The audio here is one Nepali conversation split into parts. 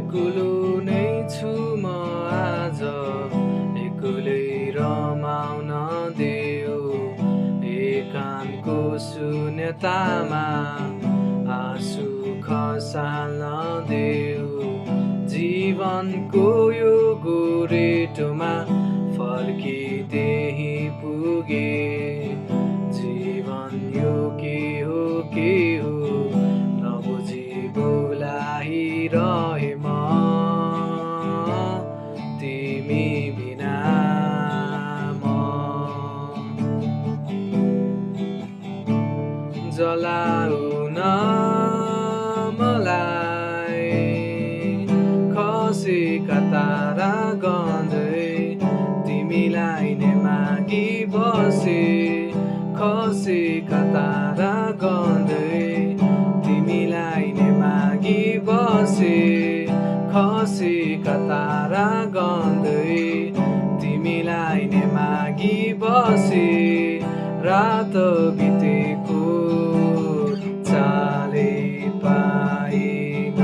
एक्लो नै छु म आज एक्लै रमाउन देऊ एकान्तको शून्यतामा आँसु खसाल्न देऊ जीवनको यो गोरेटोमा फर्की त्यही पुगे जीवन यो के हो नबुझी बोलाइरहे म तिमी बिना म जलाउन मलाई खसेका तारा गन्दै तिमीलाई नै मागी बसे खसेका तारा गन्दै तिमीलाई नै मागी बसे खसेका तारा गन्दै तिमीलाई नै मागी बसे रात बितेको चालै पाइन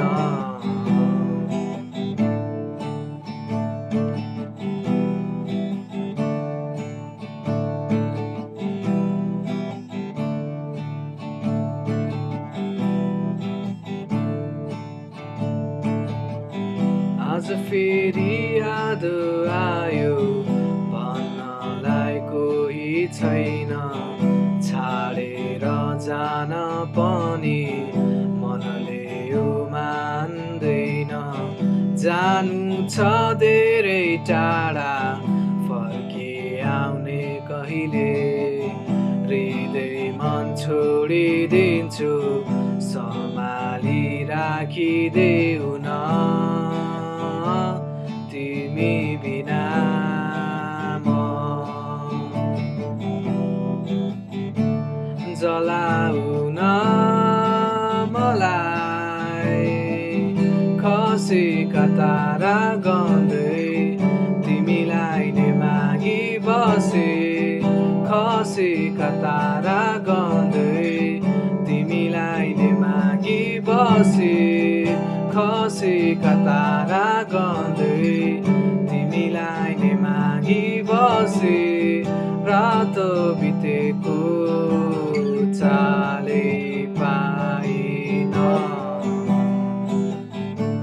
आज फेरि याद आयो भन्नलाई कोही छैन छाडेर जान पनि मनले यो मान्दैन जानु छ धेरै टाढा फर्की आउने कहिले हृदय मन छोडिदिन्छु सम्हाली राखिदेऊ न तिमी बिना म जलाउन मलाई खसेका तारा गन्दै तिमीलाई नै मागी बसे खसेका तारा गन्दै तिमीलाई नै मागी बसे खसेका तारा गन्दै